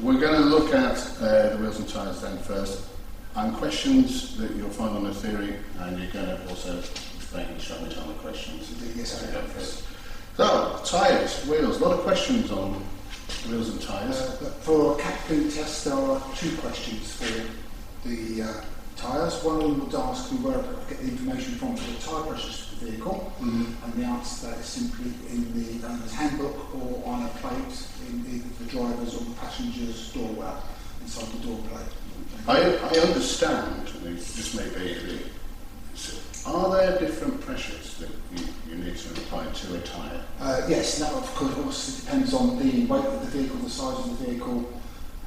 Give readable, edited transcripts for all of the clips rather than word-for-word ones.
we're going to look at the wheels and tyres then first, and questions that you'll find on the theory, and you're going to also explain and show me some of the questions. Yes, I have. So, tyres, wheels, a lot of questions on wheels and tyres. For a cat-food test, there are 2 questions for the tyres. One of them would ask you where to get the information from for the tyre pressures for the vehicle, and the answer to that is simply in the owner's handbook or on a plate in either the driver's or the passenger's door well, inside the door plate. I understand, this may be, are there different pressures that you need to apply to a tyre? Yes, that of course it depends on the weight of the vehicle, the size of the vehicle,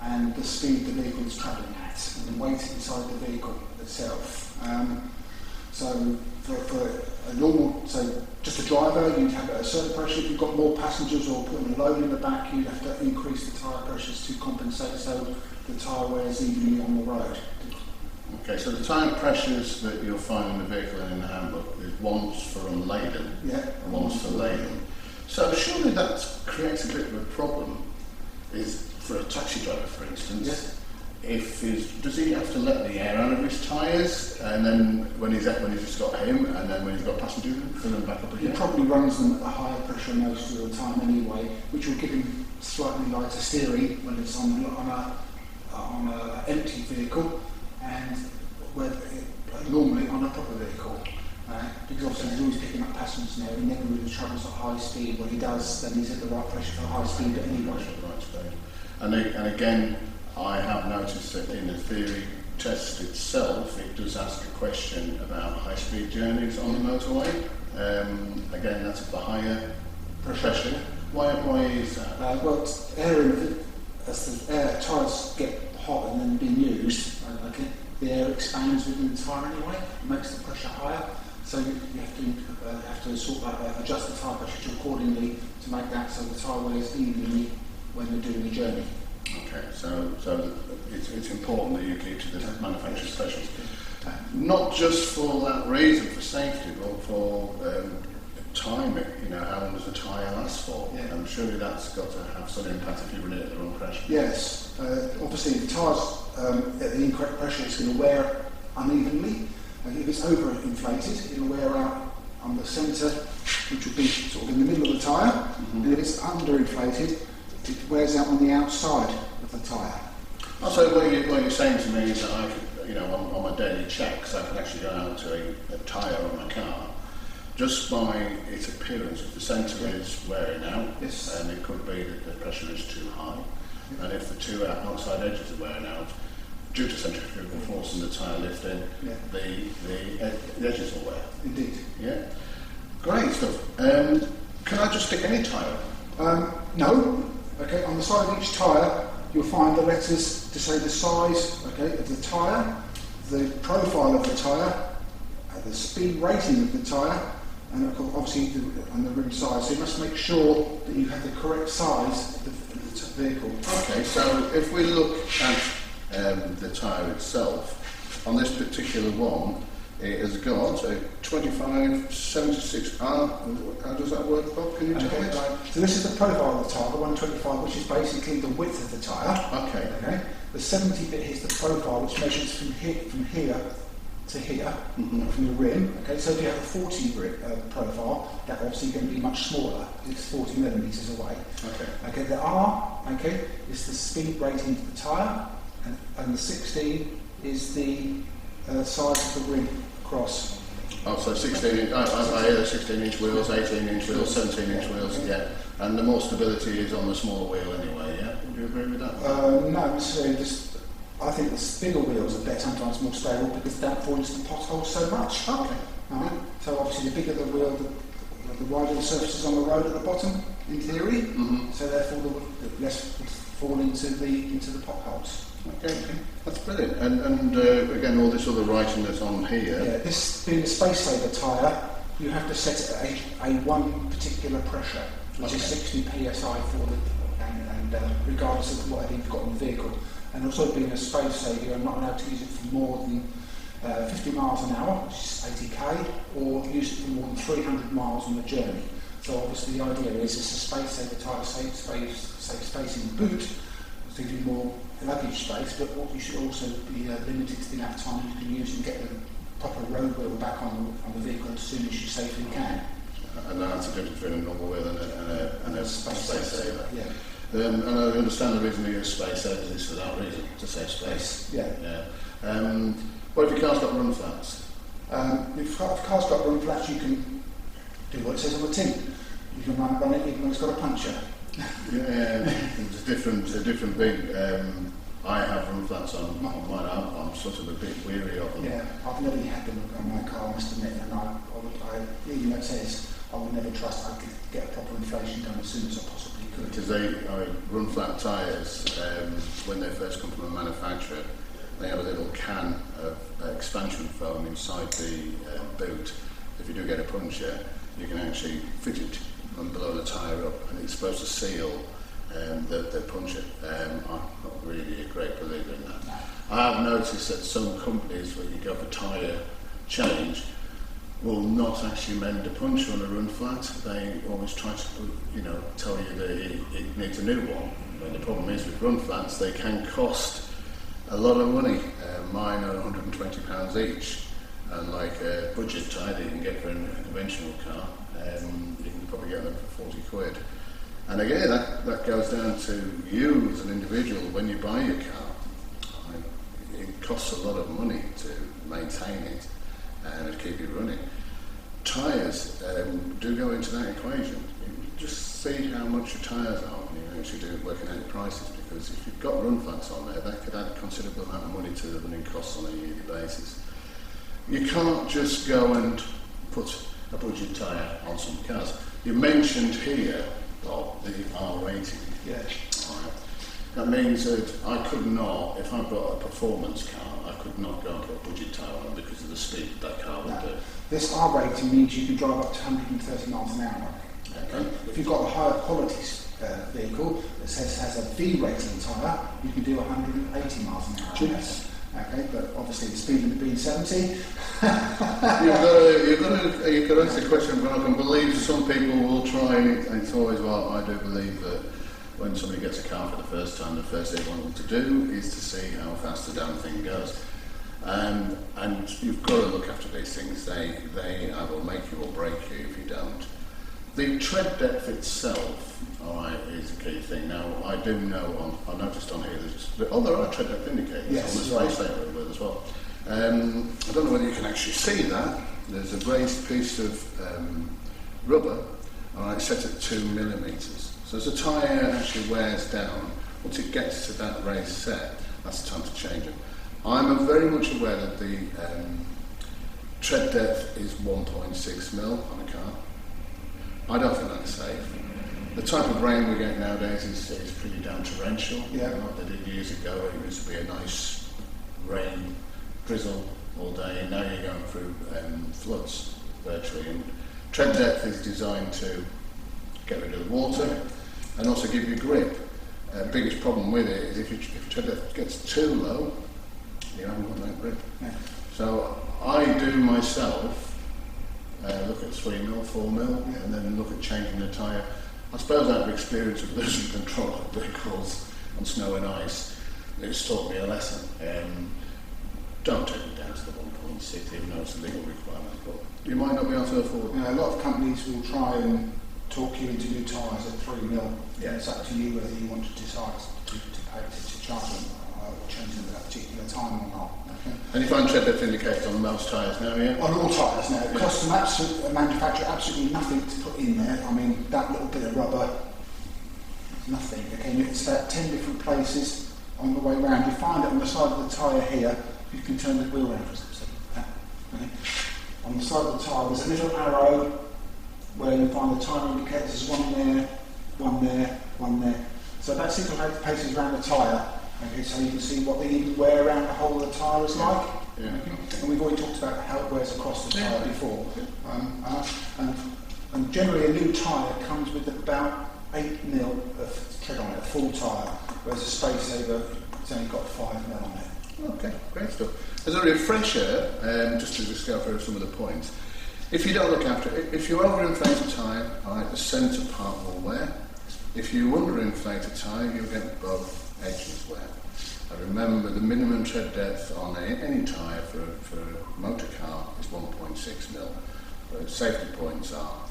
and the speed the vehicle is travelling at, and the weight inside the vehicle itself. So for a normal, so just a driver, you'd have a certain pressure. If you've got more passengers or putting a load in the back, you'd have to increase the tyre pressures to compensate so the tyre wears evenly on the road. Okay, so the tyre pressures that you'll find in the vehicle and in the handbook is one's for unladen and one's for laden. So surely that creates a bit of a problem. Is for a taxi driver, for instance, does he have to let the air out of his tyres, and then when he's just got him, and then when he's got passengers, fill them back up again? He probably runs them at a higher pressure most of the time anyway, which will give him slightly lighter steering when it's on an empty vehicle, and normally on a proper vehicle. Because obviously he's always picking up passengers now, he never really travels at high speed. When he does, then he's at the right pressure for high speed anyway. And again, I have noticed that in the theory test itself, it does ask a question about high-speed journeys on the motorway. Again, that's at the higher pressure. Why is that? Well, as the tyres get hot and then being used, the air expands within the tyre anyway, it makes the pressure higher. So you have to sort of adjust the tyre pressure accordingly to make that so the tyre wears evenly when they're doing the journey. Okay, so it's important that you keep to the manufacturer's specials. Not just for that reason, for safety, but for timing. How long does the tyre last for? Yeah. I'm sure that's got to have some impact if you run it at the wrong pressure. Yes, obviously the tyres at the incorrect pressure is going to wear unevenly. If it's overinflated, it'll wear out on the centre, which will be sort of in the middle of the tyre, and if it's underinflated, it wears out on the outside of the tyre. So what you're saying to me is that I could, on my daily checks, I can actually go out to a tyre on my car just by its appearance. If the centre is wearing out, and it could be that the pressure is too high, and if the 2 outside edges are wearing out, due to centrifugal force and the tyre lifting, the edges will wear. Indeed. Yeah. Great stuff. Can I just stick any tyre? No. Okay. On the side of each tyre, you'll find the letters to say the size, of the tyre, the profile of the tyre, the speed rating of the tyre, and obviously the rim size. So you must make sure that you have the correct size of the vehicle. Okay. So if we look at the tyre itself, on this particular one, it has got a 2576R. How does that work, Bob? Can you tell me? So this is the profile of the tyre, the 125, which is basically the width of the tyre. Okay. The 70 bit is the profile, which measures from here to here, from the rim. Okay. So if you have a 40 profile, that's obviously going to be much smaller. It's 40 millimetres away. Okay. The R, is the speed rating of the tyre, and the 16 is the size of the rim across. Oh, so 16. I hear 16-inch wheels, 18-inch wheels, 17-inch wheels. Yeah. And the more stability is on the smaller wheel anyway. Yeah. Would you agree with that? No, necessarily. I think the bigger wheels are better, sometimes more stable, because they don't fall into the potholes so much. Okay. Right. So obviously, the bigger the wheel, the wider the surfaces on the road at the bottom, in theory. So therefore, the less would fall into the potholes. Okay, that's brilliant. And again, all this other writing that's on here. Yeah, this being a space saver tyre, you have to set it at a one particular pressure, which is 60 psi and regardless of whatever you've got in the vehicle. And also being a space saver, you're not allowed to use it for more than 50 miles an hour, which is 80k, or use it for more than 300 miles on the journey. So obviously the idea is it's a space saver tyre, save space in the boot, to give you more luggage space, but what you should also be limited to the amount of time you can use and get the proper road wheel back on the vehicle as soon as you safely can. And that's the difference between a normal wheel and a space saver. Yeah. And I understand the reason they use space savers is for that reason, to save space. Yeah. What if your car's got run flats? If a car's got run flats, you can do what it says on the tin. You can run it even when it's got a puncture. It's a different big. I have run flats on mine. I'm sort of a bit weary of them. Yeah, I've never had them on my car, I must admit, and even though it says I would never trust I could get a proper inflation done as soon as I possibly could. Because run flat tyres, when they first come from a manufacturer, they have a little can of expansion foam inside the boot. If you do get a puncture, you can actually fit it and blow the tyre up, and it's supposed to seal the puncture. I'm not really a great believer in that. No. I have noticed that some companies, when you go for tyre change, will not actually mend a puncture on a run flat. They always try to, tell you that it needs a new one. But the problem is with run flats, they can cost a lot of money. Mine are £120 each, and like a budget tyre that you can get for a conventional car, you can probably get them for 40 quid. And again, that goes down to you as an individual. When you buy your car, it costs a lot of money to maintain it and to keep it running. Tyres do go into that equation. You just see how much your tyres are when you actually do working out prices, because if you've got run flats on there, that could add a considerable amount of money to the running costs on a yearly basis. You can't just go and put a budget tyre on some cars. You mentioned here, Bob, the R rating. Yeah. Right. That means that I could not, if I've got a performance car, I could not go and put a budget tyre on because of the speed that car would do. This R rating means you can drive up to 130 miles an hour. Okay. If you've got a higher quality vehicle that has a V rating tyre, you can do 180 miles an hour. Yes. Okay, but obviously the speed limit being 70. You've got to answer the question, but I can believe some people will try, and it's always what I do believe that when somebody gets a car for the first time, the first thing they want them to do is to see how fast the damn thing goes. And you've got to look after these things. They either make you or break you if you don't. The tread depth itself, is a key thing. Now, I do know, I noticed on here, there are tread depth indicators on the space saver as well. I don't know whether you can actually see that. There's a raised piece of rubber, set at 2 millimetres. So as the tyre actually wears down, once it gets to that raised set, that's the time to change it. I'm very much aware that the tread depth is 1.6 mil on a car. I don't think that's safe. The type of rain we get nowadays is pretty damn torrential. Yeah. Not that it years ago it used to be a nice rain, drizzle all day, and now you're going through floods virtually. And tread depth is designed to get rid of the water and also give you grip. Biggest problem with it is if your tread depth gets too low, you haven't got that grip. Yeah. So I do myself look at 3 mil, 4 mil, and then look at changing the tyre. I suppose out of experience of losing control of vehicles on snow and ice, it's taught me a lesson. Don't take it down to the 1.6, even though it's a legal requirement, but you might not be able to afford it. A lot of companies will try and talk you into new tyres at 3 mil. Yeah. It's up to you whether you want to decide to charge them or change them at that particular time or not. Okay. And you find tread depth indicators on most tyres now, yeah? On all tyres now. It costs them manufacturer absolutely nothing to put in there. I mean, that little bit of rubber, nothing. Okay, it's about 10 different places on the way round. You find it on the side of the tyre here. You can turn the wheel around for a second. Okay. On the side of the tyre, there's a little arrow where you find the tyre indicators. There's one there, one there, one there. So about 6 or 8 paces around the tyre. Okay, so you can see what the even wear around the whole of the tyre is like. Yeah. Okay. And we've already talked about how it wears across the tyre before. And generally a new tyre comes with about 8 mil of tread on it, a full tyre, whereas a space saver has only got 5 mil on it. Okay, great stuff. As a refresher, just to just go through some of the points, if you don't look after it, if you overinflate a tyre, the centre part will wear. If you underinflate a tyre, you'll get both edges wear. I remember the minimum tread depth on any tyre for a motor car is 1.6 mil. But safety points are,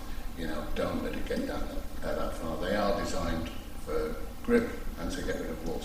don't let it get that far. They are designed for grip and to get rid of water.